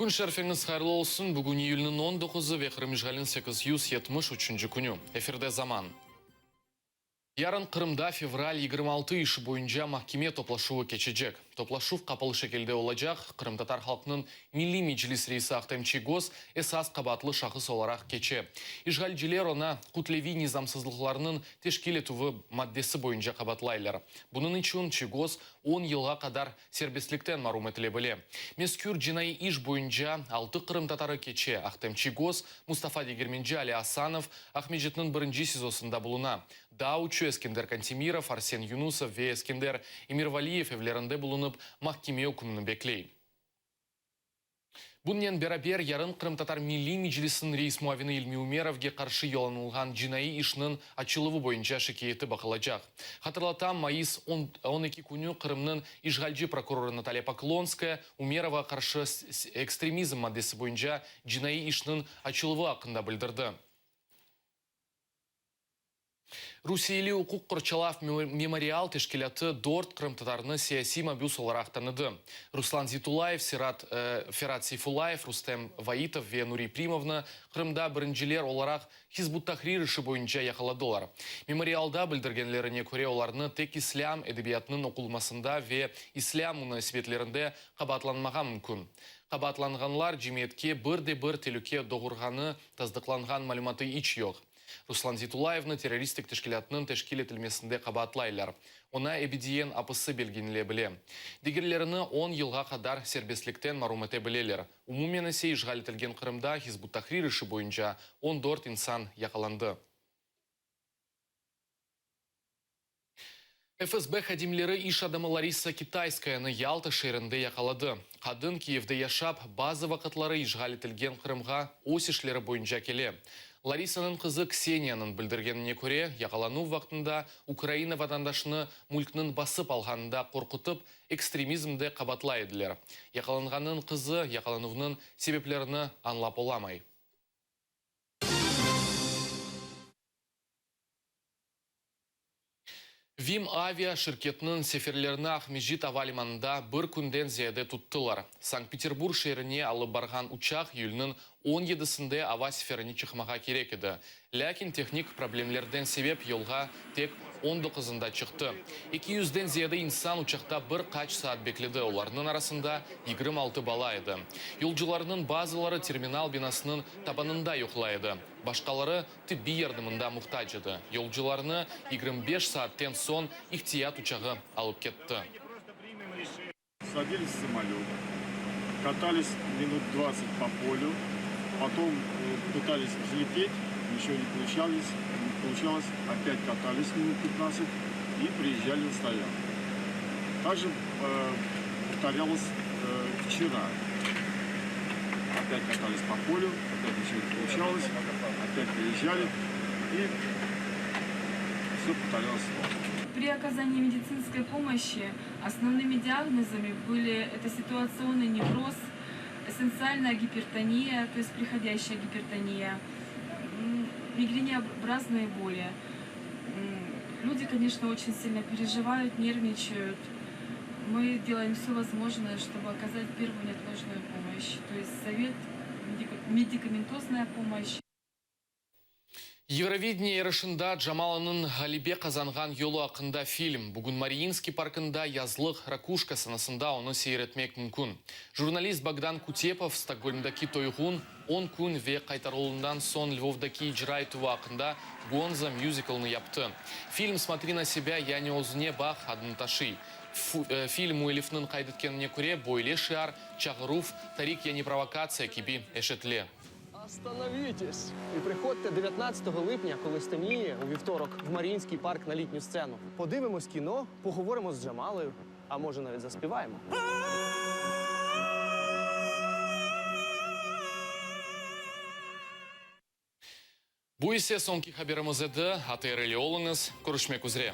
Күн шәрфеңіз қайырлы олсын. Бүгін июльнің 19-ы ве Қырым-Жғалин 873 күні. Эфирде заман. Ярын Қырымда февраль 26 іші бойынша махкеме топлашуы кечежек. Топлашув қапылы шекелде олажақ, Қырым татар халқының милли меджлис рейсі ақтамчи гос эсас қабатлы шақыс оларақ кече. Ижғалжилер она құтлеви низамсызлықларының тешкелетуі маддесі бойынша қабатлайлар. Бұның үшін чигос 10 елға қадар сербестліктен марум етіле біле. Мескүр жинайы иш бойынша 6 Қырым татары кече ақтамчи гос Мустафа Дегерменджи Али Асанов Ахмеджетнің бірінші сезосында бұлына. Даучу Эскендер Кантемиров, Арсен Юнусов ве Эскендер Эмирвалиев евлерінде бұлынып махкеме үкімінің беклей. Бұннен бәрабер ярын Қырым татар милли меджлисін рейс муавины Илми Умеровге қаршы еланылған жинайы ішінің ачылығы бойынша шекееті бақылажақ. Хатырлатам майыс 12 күні Қырымның Ижғалжи прокуроры Наталья Поклонская Умерова қаршы экстремизм маддесі бойынша жинайы ішінің ачылығы ақында білдірді. Русиялы укук Корчалав мемориал тешкелеті дорт Қырым татарны сияси мабюс оларақ таныды. Руслан Зитулаев, Ферат Сейфулаев, Рустем Ваитов ве Нури Примовна Қырымда бірінжелер оларақ Хизбут Тахрир іші бойынша яқаладылар. Мемориалда білдіргенлеріне көре оларны тек ислам әдебиятының оқылмасында ве ислам светлерінде қабатланмаған мүмкін. Қабатланғанлар жемиетке бір телуке доғырғаны таздықланған малюматы ич йоқ. Руслан Зитулаевны террористік тешкелятның тешкелетілмесінде қабатлайлар. Она эбидиен апысы белгеніле біле. Дегерлеріні 10 елға қадар сербесліктен марумете білелер. Умумен есе ижғалетілген Қырымда Хизбут Тахрир іші бойынша 14 инсан яқаланды. ФСБ хадимлері иш адамы Лариса Китайскаяны Ялта шерінде яқалады. Қадын Киевде яшап, базы вақытлары ижғалетілген Қырымға осишлері бойынша келе. Ларисаның қызы Ксенияның білдіргеніне көре, яқалану вақтында Украина ватандашыны мүлкінің басып алғанында қорқытып, экстремизмді қабатлайдылер. Яқаланғанның қызы яқалануының себеплеріні анлап оламай. Вим авиа шirketінің сеферлеріні Ахмеджит авалиманында бір күнден зияде тұттылар. Санкт-Петербург шеріне алып барған учақ июльнің 17-сінде ава сеферіне чықмаға керек еді. Ләкин техник проблемлерден себеп елға тек 19-ында чықты. 200-ден зияде инсан учақта бір қач саат бекледі. Оларының арасында 26 бала еді. Yolcularının bazıları терминал бинасының табанында yoqlaydı. Başqaları tibbi yardımında muhtaç еді. Yolcularını 25 saatten son ihtiyat uçağı alıp кетті. Садились в самолет, катались минут 20 по полю, потом пытались взлететь, ничего не получалось, опять катались минут 15 и приезжали на стоянку. Также повторялось вчера. Опять катались по полю, опять ничего не получалось, опять приезжали и все повторялось снова. При оказании медицинской помощи основными диагнозами были это ситуационный невроз, эссенциальная гипертония, то есть приходящая гипертония, мигренеобразные боли. Люди, конечно, очень сильно переживают, нервничают. Мы делаем все возможное, чтобы оказать первую неотложную помощь, то есть совет, медикаментозная помощь. Евровидение ярышында Джамаланың Галибе қазанған yolu ақында фильм. Бүгін Мариинский паркында язлық ракушка санасында оны сейретмек мүмкін. Журналист Богдан Кутепов Стокгольмдаки тойғын 10 күн ве қайтарылуынан сон Львовдаки ижрайтуы ақында Гонза мюзиклны япты. Фильм «Смотри на себя, я не озуне бах» адын ташы. Фильм Уэлифнын қайдыткеніне көре бойле шиар, чағыруф, тарик я не провокация киби эшетле. Остановітесь! І приходьте 19 липня, коли стемніє, у вівторок, в Маріїнський парк на літню сцену. Подивимось кіно, поговоримо з Джамалою, а може навіть заспіваємо. Бұл есе соңки хаберіміз еді, атайрелі олыңыз, көрішмек үзре.